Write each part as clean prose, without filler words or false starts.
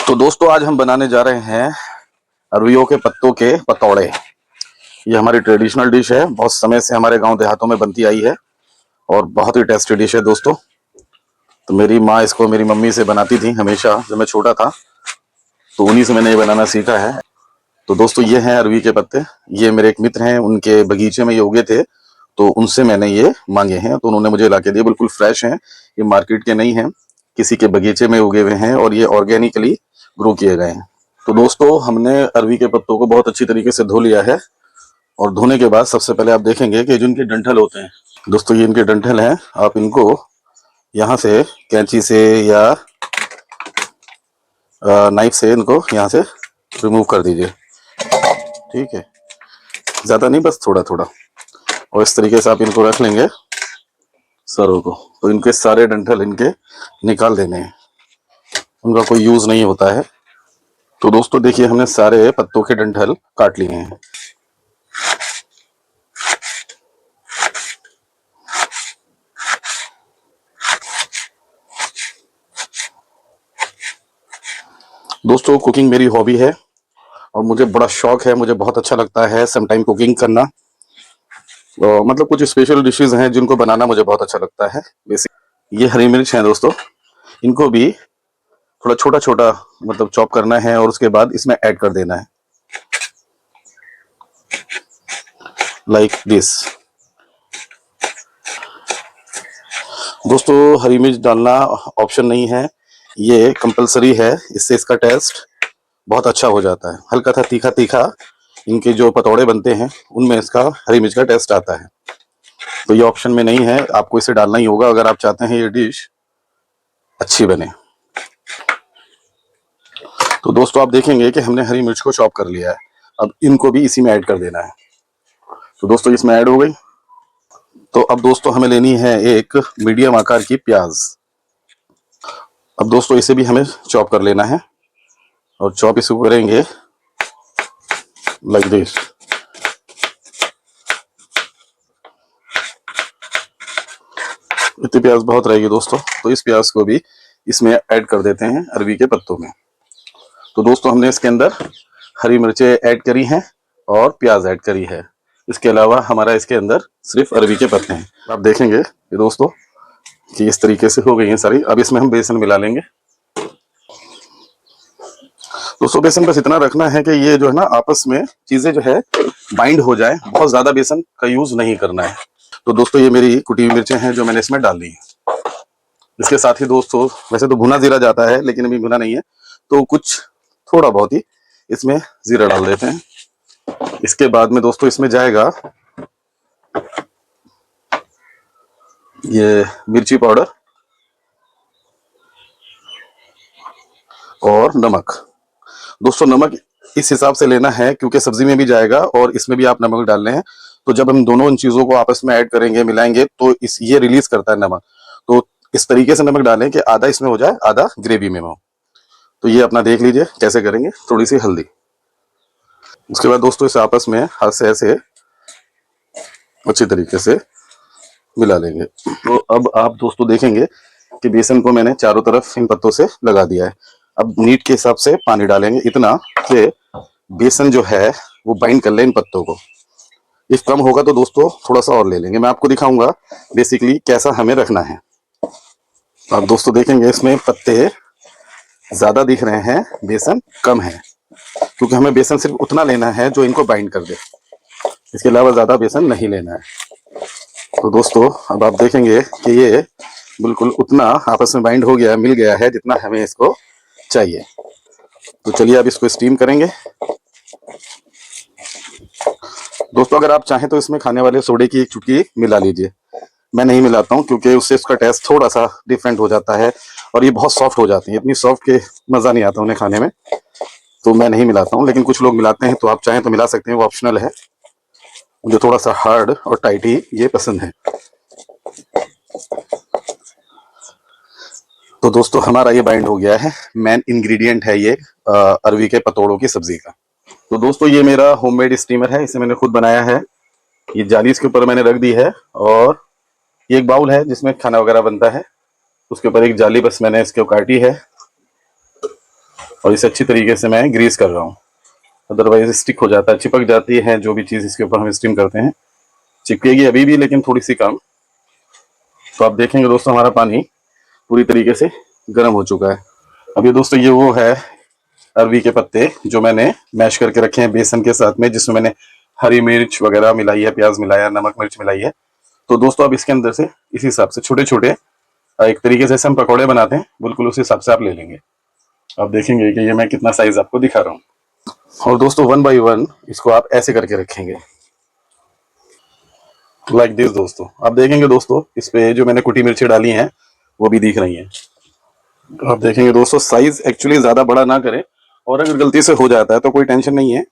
तो दोस्तों आज हम बनाने जा रहे हैं अरवियों के पत्तों के पतौड़े। ये हमारी ट्रेडिशनल डिश है, बहुत समय से हमारे गांव देहातों में बनती आई है और बहुत ही टेस्टी डिश है दोस्तों। तो मेरी माँ इसको मेरी मम्मी से बनाती थी हमेशा जब मैं छोटा था, तो उन्हीं से मैंने ये बनाना सीखा है। तो दोस्तों ये हैं अरवी के पत्ते। ये मेरे एक मित्र हैं, उनके बगीचे में ये उगे थे, तो उनसे मैंने ये मांगे हैं, तो उन्होंने मुझे ला के दिए। बिल्कुल फ्रेश हैं, ये मार्केट के नहीं हैं, किसी के बगीचे में उगे हुए हैं और ये ऑर्गेनिकली ग्रो किए गए हैं। तो दोस्तों हमने अरवी के पत्तों को बहुत अच्छी तरीके से धो लिया है और धोने के बाद सबसे पहले आप देखेंगे कि जो इनके डंठल होते हैं दोस्तों, ये इनके डंठल हैं। आप इनको यहाँ से कैंची से या नाइफ से इनको यहाँ से रिमूव कर दीजिए, ठीक है। ज़्यादा नहीं, बस थोड़ा थोड़ा। और इस तरीके से आप इनको रख लेंगे सरों को, तो इनके सारे डंठल इनके निकाल देने हैं, उनका कोई यूज़ नहीं होता है। तो दोस्तों देखिए हमने सारे पत्तों के डंठल काट लिए हैं। दोस्तों कुकिंग मेरी हॉबी है और मुझे बड़ा शौक है, मुझे बहुत अच्छा लगता है सम टाइम कुकिंग करना। मतलब कुछ स्पेशल डिशेस हैं जिनको बनाना मुझे बहुत अच्छा लगता है। बेसिक ये हरी मिर्च है दोस्तों, इनको भी थोड़ा छोटा छोटा मतलब चॉप करना है और उसके बाद इसमें ऐड कर देना है, लाइक दिस। दोस्तों हरी मिर्च डालना ऑप्शन नहीं है, ये कंपलसरी है, इससे इसका टेस्ट बहुत अच्छा हो जाता है। हल्का सा तीखा तीखा इनके जो पतौड़े बनते हैं उनमें इसका हरी मिर्च का टेस्ट आता है। तो ये ऑप्शन में नहीं है, आपको इसे डालना ही होगा अगर आप चाहते हैं ये डिश अच्छी बने। तो दोस्तों आप देखेंगे कि हमने हरी मिर्च को चॉप कर लिया है, अब इनको भी इसी में ऐड कर देना है। तो दोस्तों इसमें ऐड हो गई। तो अब दोस्तों हमें लेनी है एक मीडियम आकार की प्याज। अब दोस्तों इसे भी हमें चॉप कर लेना है और चॉप इसको करेंगे लाइक दिस। इतनी प्याज बहुत रहेगी दोस्तों, तो इस प्याज को भी इसमें ऐड कर देते हैं अरवी के पत्तों में। तो दोस्तों हमने इसके अंदर हरी मिर्चें ऐड करी हैं और प्याज ऐड करी है, इसके अलावा हमारा इसके अंदर सिर्फ अरवी के पत्ते हैं। आप देखेंगे ये दोस्तों कि इस तरीके से हो गई हैं सारी। अब इसमें हम बेसन मिला लेंगे। दोस्तों बेसन बस इतना रखना है कि ये जो है ना आपस में चीजें जो है बाइंड हो जाए, बहुत ज्यादा बेसन का यूज नहीं करना है। तो दोस्तों ये मेरी कुटी हुई मिर्चें हैं जो मैंने इसमें डाल दी है। इसके साथ ही दोस्तों वैसे तो भुना जीरा जाता है, लेकिन अभी भुना नहीं है, तो कुछ थोड़ा बहुत ही इसमें जीरा डाल देते हैं। इसके बाद में दोस्तों इसमें जाएगा ये मिर्ची पाउडर और नमक। दोस्तों नमक इस हिसाब से लेना है क्योंकि सब्जी में भी जाएगा और इसमें भी आप नमक डाल रहे हैं, तो जब हम दोनों इन चीजों को आपस में ऐड करेंगे, मिलाएंगे, तो ये रिलीज करता है नमक। तो इस तरीके से नमक डालें कि आधा इसमें हो जाए, आधा ग्रेवी में हो। तो ये अपना देख लीजिए कैसे करेंगे। थोड़ी सी हल्दी, उसके बाद दोस्तों इसे आपस में हाथ से ऐसे अच्छी तरीके से मिला लेंगे। तो अब आप दोस्तों देखेंगे कि बेसन को मैंने चारों तरफ इन पत्तों से लगा दिया है। अब नीड के हिसाब से पानी डालेंगे, इतना कि बेसन जो है वो बाइंड कर ले इन पत्तों को। इफ कम होगा तो दोस्तों थोड़ा सा और ले लेंगे, मैं आपको दिखाऊंगा बेसिकली कैसा हमें रखना है। आप दोस्तों देखेंगे इसमें पत्ते ज्यादा दिख रहे हैं, बेसन कम है, क्योंकि हमें बेसन सिर्फ उतना लेना है जो इनको बाइंड कर दे, इसके अलावा ज्यादा बेसन नहीं लेना है। तो दोस्तों अब आप देखेंगे कि ये बिल्कुल उतना आपस में बाइंड हो गया, मिल गया है जितना हमें इसको चाहिए। तो चलिए अब इसको स्टीम करेंगे। दोस्तों अगर आप चाहें तो इसमें खाने वाले सोडे की एक चुटकी मिला लीजिए, मैं नहीं मिलाता हूँ क्योंकि उससे उसका टेस्ट थोड़ा सा डिफरेंट हो जाता है और ये बहुत सॉफ्ट हो जाती है, इतनी सॉफ्ट के मज़ा नहीं आता उन्हें खाने में, तो मैं नहीं मिलाता हूँ। लेकिन कुछ लोग मिलाते हैं, तो आप चाहें तो मिला सकते हैं, वो ऑप्शनल है। मुझे थोड़ा सा हार्ड और टाइट ही ये पसंद है। तो दोस्तों हमारा ये बाइंड हो गया है, मेन इंग्रेडिएंट है ये अरवी के पतोड़ों की सब्जी का। तो दोस्तों ये मेरा होममेड स्टीमर है, इसे मैंने खुद बनाया है। ये जाली इसके ऊपर मैंने रख दी है और ये एक बाउल है जिसमें खाना वगैरह बनता है, उसके ऊपर एक जाली बस मैंने इसके काटी है। और इसे अच्छी तरीके से मैं ग्रीस कर रहा हूँ, अदरवाइज स्टिक हो जाता है, चिपक जाती है जो भी चीज़ इसके ऊपर हम स्टीम करते हैं। चिपकेगी अभी भी, लेकिन थोड़ी सी कम। तो आप देखेंगे दोस्तों हमारा पानी पूरी तरीके से गर्म हो चुका है। अब ये दोस्तों ये वो है अरवी के पत्ते जो मैंने मैश करके रखे हैं बेसन के साथ में, जिसमें मैंने हरी मिर्च वगैरह मिलाई है, प्याज मिलाया, नमक मिर्च मिलाई है। तो दोस्तों अब इसके अंदर से इस हिसाब से छोटे छोटे, एक तरीके से हम पकौड़े बनाते हैं, बिल्कुल उस हिसाब से आप ले लेंगे। आप देखेंगे कि ये मैं कितना साइज आपको दिखा रहा हूँ। और दोस्तों 1 बाई 1 इसको आप ऐसे करके रखेंगे, लाइक दिस। दोस्तों आप देखेंगे दोस्तों इस पे जो मैंने कुटी मिर्ची डाली हैं वो भी दिख रही हैं। तो आप देखेंगे दोस्तों साइज एक्चुअली ज्यादा बड़ा ना करें, और अगर गलती से हो जाता है तो कोई टेंशन नहीं है,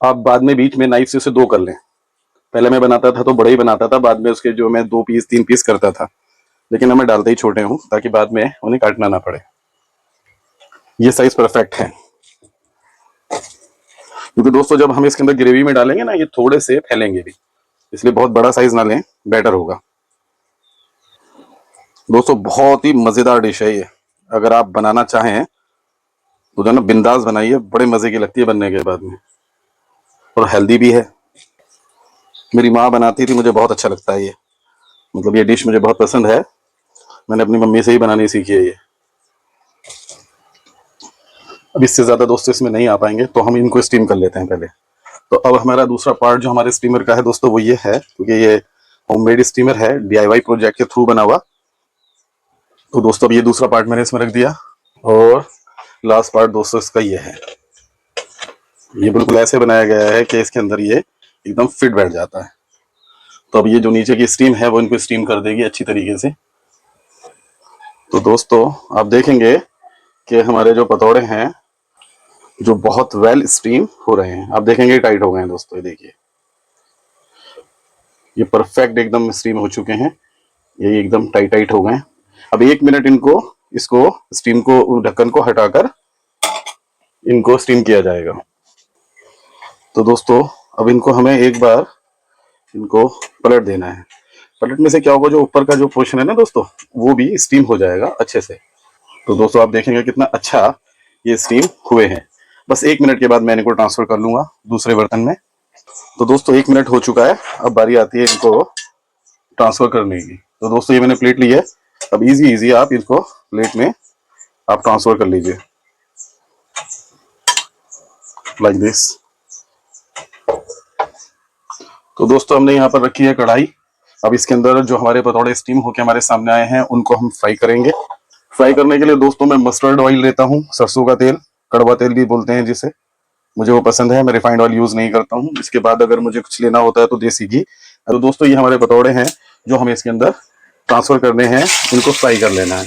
आप बाद में बीच में नाइफ से उसे दो कर लें। पहले मैं बनाता था तो बड़ा ही बनाता था, बाद में उसके जो मैं 2 पीस 3 पीस करता था, लेकिन अब मैं डालते ही छोटे हूँ ताकि बाद में उन्हें काटना ना पड़े। ये साइज परफेक्ट है, क्योंकि दोस्तों जब हम इसके अंदर ग्रेवी में डालेंगे ना ये थोड़े से फैलेंगे भी, इसलिए बहुत बड़ा साइज ना लें, बेटर होगा। दोस्तों बहुत ही मजेदार डिश है ये, अगर आप बनाना चाहें तो जो ना बिंदास बनाइए, बड़े मजे की लगती है बनने के बाद में, और हेल्दी भी है। मेरी माँ बनाती थी, मुझे बहुत अच्छा लगता है ये, मतलब ये डिश मुझे बहुत पसंद है, मैंने अपनी मम्मी से ही बनानी सीखी है ये। अब इससे ज्यादा दोस्तों इसमें नहीं आ पाएंगे, तो हम इनको स्टीम कर लेते हैं पहले। तो अब हमारा दूसरा पार्ट जो हमारे स्टीमर का है दोस्तों वो ये है, क्योंकि ये होममेड स्टीमर है, डीआईवाई प्रोजेक्ट के थ्रू बना हुआ। तो दोस्तों अब ये दूसरा पार्ट मैंने इसमें रख दिया, और लास्ट पार्ट दोस्तों इसका ये है। ये बिल्कुल ऐसे बनाया गया है कि इसके अंदर ये एकदम फिट बैठ जाता है। तो अब ये जो नीचे की स्टीम है वो इनको स्टीम कर देगी अच्छी तरीके से। तो दोस्तों आप देखेंगे कि हमारे जो पतौड़े हैं जो बहुत वेल स्टीम हो रहे हैं, आप देखेंगे टाइट हो गए हैं दोस्तों, ये देखिए ये परफेक्ट एकदम स्टीम हो चुके हैं, ये एकदम टाइट टाइट हो गए हैं। अब 1 मिनट इनको, इसको स्टीम को, ढक्कन को हटाकर इनको स्टीम किया जाएगा। तो दोस्तों अब इनको हमें एक बार इनको पलट देना है। पलटने से क्या होगा, जो ऊपर का जो पोर्शन है ना दोस्तों वो भी स्टीम हो जाएगा अच्छे से। तो दोस्तों आप देखेंगे कितना अच्छा ये स्टीम हुए हैं। बस 1 मिनट के बाद मैं इनको ट्रांसफर कर लूंगा दूसरे बर्तन में। तो दोस्तों 1 मिनट हो चुका है, अब बारी आती है इनको ट्रांसफर करने की। तो दोस्तों ये मैंने प्लेट ली है, अब इजी इजी आप इसको प्लेट में आप ट्रांसफर कर लीजिए, लाइक दिस। तो दोस्तों हमने यहाँ पर रखी है कढ़ाई। अब इसके अंदर जो हमारे पतौड़े स्टीम होके हमारे सामने आए हैं उनको हम फ्राई करेंगे। फ्राई करने के लिए दोस्तों मैं मस्टर्ड ऑयल लेता हूँ, सरसों का तेल, कड़वा तेल भी बोलते हैं जिसे, मुझे वो पसंद है, मैं रिफाइंड ऑयल यूज नहीं करता हूँ। इसके बाद अगर मुझे कुछ लेना होता है तो देसी घी। तो दोस्तों ये हमारे पतौड़े हैं जो हमें इसके अंदर ट्रांसफर करने हैं, इनको फ्राई कर लेना है।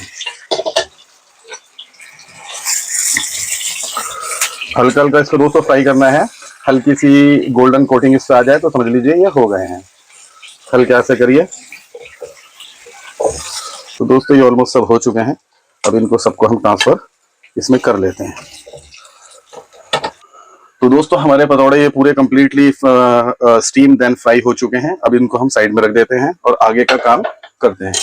हल्का हल्का इसको दोस्तों फ्राई करना है, हल्की सी गोल्डन कोटिंग इस पे आ जाए तो समझ लीजिए ये हो गए हैं। हल्के ऐसे करिए। तो दोस्तों ये ऑलमोस्ट सब हो चुके हैं, अब इनको सबको हम ट्रांसफर इसमें कर लेते हैं। तो दोस्तों हमारे पतौड़े ये पूरे कंप्लीटली स्टीम देन फ्राई हो चुके हैं। अब इनको हम साइड में रख देते हैं और आगे का काम करते हैं।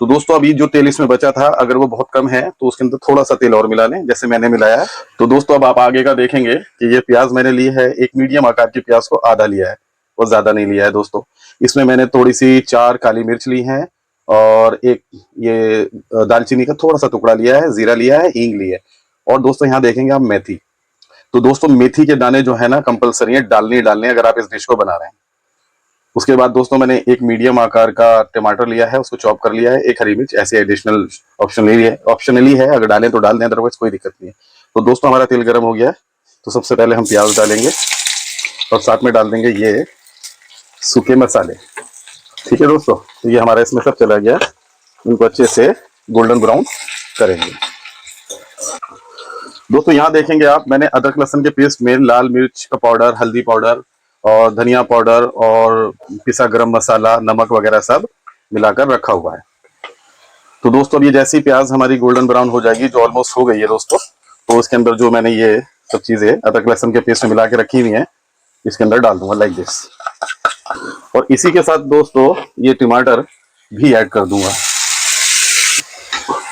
तो दोस्तों अभी जो तेल इसमें बचा था, अगर वो बहुत कम है तो उसके अंदर थोड़ा सा तेल और मिला लें, जैसे मैंने मिलाया है। तो दोस्तों अब आप आगे का देखेंगे कि ये प्याज मैंने ली है, एक मीडियम आकार की प्याज को आधा लिया है, और ज्यादा नहीं लिया है दोस्तों। इसमें मैंने थोड़ी सी 4 काली मिर्च ली है, और एक ये दालचीनी का थोड़ा सा टुकड़ा लिया है, जीरा लिया है, हींग ली है, और दोस्तों यहाँ देखेंगे आप मेथी। तो दोस्तों मेथी के दाने जो है ना कंपलसरी है, डालने ही डालने अगर आप इस डिश को बना रहे हैं। उसके बाद दोस्तों मैंने एक मीडियम आकार का टमाटर लिया है, उसको चॉप कर लिया है, एक हरी मिर्च, ऐसे एडिशनल ऑप्शनली है, अगर डालें तो डाल दें, अदरवाइज कोई दिक्कत नहीं है। तो दोस्तों हमारा तेल गर्म हो गया है, तो सबसे पहले हम प्याज डालेंगे और साथ में डाल देंगे ये सूखे मसाले। ठीक है दोस्तों, तो ये हमारा इसमें सब चला गया, इनको अच्छे से गोल्डन ब्राउन करेंगे। दोस्तों यहाँ देखेंगे आप, मैंने अदरक लहसुन के पेस्ट में लाल मिर्च का पाउडर, हल्दी पाउडर और धनिया पाउडर और पिसा गरम मसाला, नमक वगैरह सब मिलाकर रखा हुआ है। तो दोस्तों अब ये जैसी प्याज हमारी गोल्डन ब्राउन हो जाएगी, जो ऑलमोस्ट हो गई है दोस्तों, तो उसके अंदर जो मैंने ये सब चीजें अदरक लहसुन के पेस्ट में मिला के रखी हुई है, इसके अंदर डाल दूंगा लाइक दिस। और इसी के साथ दोस्तों ये टमाटर भी ऐड कर दूंगा।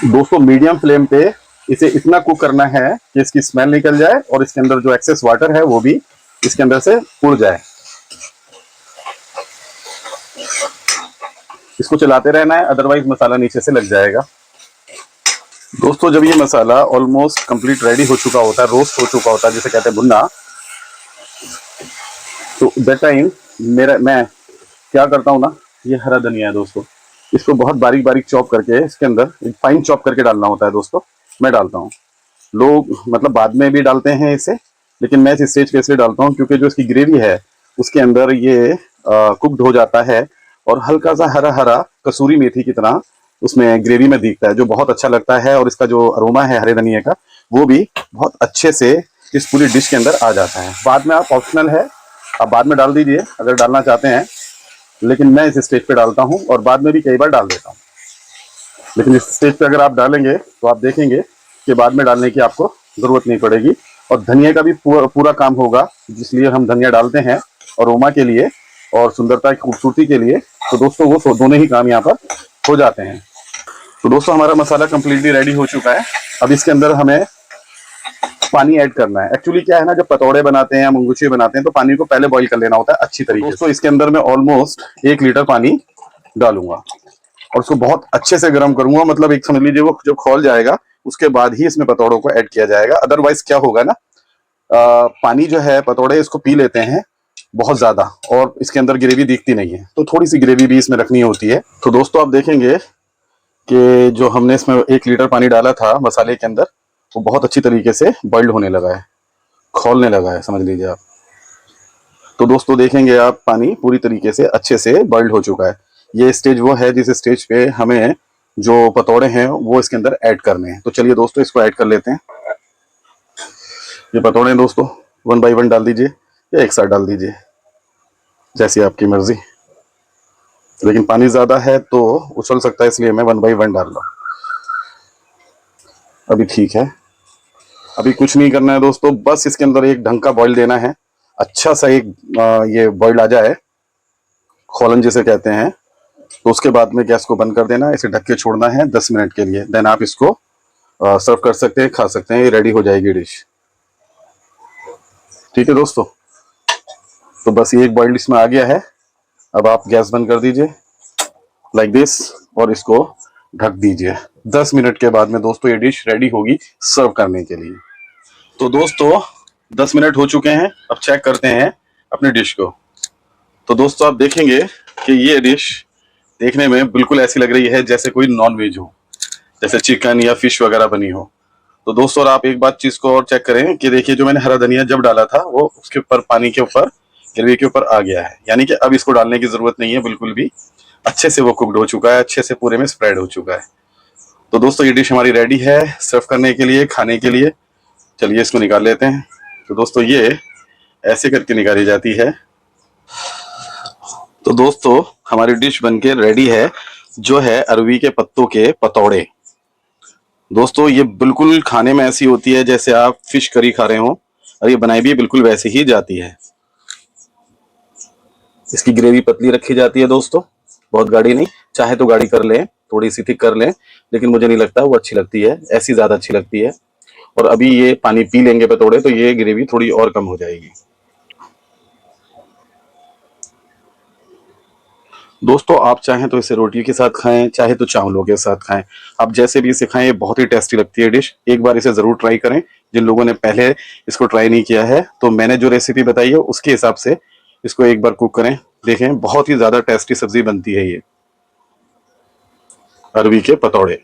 दोस्तों मीडियम फ्लेम पे इसे इतना कुक करना है कि इसकी स्मेल निकल जाए और इसके अंदर जो एक्सेस वाटर है वो भी इसके अंदर से उड़ जाए। इसको चलाते रहना है, अदरवाइज मसाला नीचे से लग जाएगा। दोस्तों जब ये मसाला ऑलमोस्ट कंप्लीट रेडी हो चुका होता है, रोस्ट हो चुका होता है, जिसे कहते हैं भुनना, तो दैट टाइम मैं क्या करता हूँ ना, ये हरा धनिया है दोस्तों, इसको बहुत बारीक बारीक चॉप करके इसके अंदर फाइन चॉप करके डालना होता है दोस्तों। मैं डालता हूँ, लोग मतलब बाद में भी डालते हैं इसे, लेकिन मैं इस स्टेज पे इसलिए डालता हूँ क्योंकि जो इसकी ग्रेवी है उसके अंदर ये कुकड हो जाता है और हल्का सा हरा हरा कसूरी मेथी की तरह उसमें ग्रेवी में दिखता है, जो बहुत अच्छा लगता है। और इसका जो अरोमा है हरे धनिया का, वो भी बहुत अच्छे से इस पूरी डिश के अंदर आ जाता है। बाद में आप ऑप्शनल है, आप बाद में डाल दीजिए अगर डालना चाहते हैं, लेकिन मैं इस स्टेज पे डालता हूँ और बाद में भी कई बार डाल देता हूँ। लेकिन इस स्टेज पे अगर आप डालेंगे तो आप देखेंगे कि बाद में डालने की आपको जरूरत नहीं पड़ेगी। और धनिया का भी पूरा काम होगा, जिसलिए हम धनिया डालते हैं अरोमा के लिए और सुंदरता की खूबसूरती के लिए। तो दोस्तों वो दोनों ही काम यहाँ पर हो जाते हैं। तो दोस्तों हमारा मसाला कंप्लीटली रेडी हो चुका है। अब इसके अंदर हमें पानी ऐड करना है। एक्चुअली क्या है ना, जब पतौड़े बनाते हैं या मुंगुचे बनाते हैं तो पानी को पहले बॉईल कर लेना होता है अच्छी तरीके से। दोस्तों इसके अंदर मैं ऑलमोस्ट 1 लीटर पानी डालूंगा और उसको बहुत अच्छे से गर्म करूंगा। मतलब एक समझ लीजिए वो जब खौल जाएगा उसके बाद ही इसमें पतौड़ों को ऐड किया जाएगा। अदरवाइज क्या होगा ना, पानी जो है पतौड़े इसको पी लेते हैं बहुत ज्यादा और इसके अंदर ग्रेवी दिखती नहीं है, तो थोड़ी सी ग्रेवी भी इसमें रखनी होती है। तो दोस्तों आप देखेंगे कि जो हमने इसमें 1 लीटर पानी डाला था मसाले के अंदर, वो बहुत अच्छी तरीके से बॉइल्ड होने लगा है, खौलने लगा है, समझ लीजिए आप। तो दोस्तों देखेंगे आप पानी पूरी तरीके से अच्छे से बॉइल्ड हो चुका है। ये स्टेज वो है जिस स्टेज पे हमें जो पतौड़े हैं वो इसके अंदर ऐड करने हैं। तो चलिए दोस्तों इसको ऐड कर लेते हैं। ये पतौड़े दोस्तों 1 बाय 1 डाल दीजिए या एक साथ डाल दीजिए, जैसी आपकी मर्जी। लेकिन पानी ज्यादा है तो उछल सकता है, इसलिए मैं 1 बाय 1 डाल रहा हूँ। अभी ठीक है, अभी कुछ नहीं करना है दोस्तों, बस इसके अंदर एक ढंग का बॉईल देना है। अच्छा सा एक ये बॉईल आ जाए, खोलन जिसे कहते हैं, तो उसके बाद में गैस को बंद कर देना, इसे ढक के छोड़ना है 10 मिनट के लिए। देन आप इसको सर्व कर सकते हैं, खा सकते हैं, ये रेडी हो जाएगी डिश। ठीक है दोस्तों, तो बस ये एक बॉइल्ड इसमें आ गया है। अब आप गैस बंद कर दीजिए लाइक दिस और इसको ढक दीजिए। 10 मिनट के बाद में दोस्तों ये डिश रेडी होगी सर्व करने के लिए। तो दोस्तों 10 मिनट हो चुके हैं, अब चेक करते हैं अपनी डिश को। तो दोस्तों आप देखेंगे कि ये डिश देखने में बिल्कुल ऐसी लग रही है जैसे कोई नॉन वेज हो, जैसे चिकन या फिश वगैरह बनी हो। तो दोस्तों आप एक बात चीज को और चेक करें कि देखिए जो मैंने हरा धनिया जब डाला था वो उसके ऊपर पानी के ऊपर ग्रेवी के ऊपर आ गया है, यानी कि अब इसको डालने की जरूरत नहीं है बिल्कुल भी। अच्छे से वो कुकड हो चुका है, अच्छे से पूरे में स्प्रेड हो चुका है। तो दोस्तों ये डिश हमारी रेडी है सर्व करने के लिए, खाने के लिए। चलिए इसको निकाल लेते हैं। तो दोस्तों ये ऐसे करके निकाली जाती है। तो दोस्तों हमारी डिश बनके रेडी है, जो है अरवी के पत्तों के पतौड़े। दोस्तों ये बिल्कुल खाने में ऐसी होती है जैसे आप फिश करी खा रहे हो, और ये बनाई भी बिल्कुल वैसे ही जाती है। इसकी ग्रेवी पतली रखी जाती है दोस्तों, बहुत गाढ़ी नहीं, चाहे तो गाढ़ी कर लें, थोड़ी सी थिक कर लें, लेकिन मुझे नहीं लगता वो अच्छी लगती है, ऐसी ज्यादा अच्छी लगती है। और अभी ये पानी पी लेंगे पतौड़े तो ये ग्रेवी थोड़ी और कम हो जाएगी। दोस्तों आप चाहें तो इसे रोटी के साथ खाएं, चाहे तो चावलों के साथ खाएं, आप जैसे भी इसे खाएं, ये बहुत ही टेस्टी लगती है डिश। एक बार इसे जरूर ट्राई करें, जिन लोगों ने पहले इसको ट्राई नहीं किया है। तो मैंने जो रेसिपी बताई है उसके हिसाब से इसको एक बार कुक करें, देखें बहुत ही ज्यादा टेस्टी सब्जी बनती है ये अरवी के पतौड़े।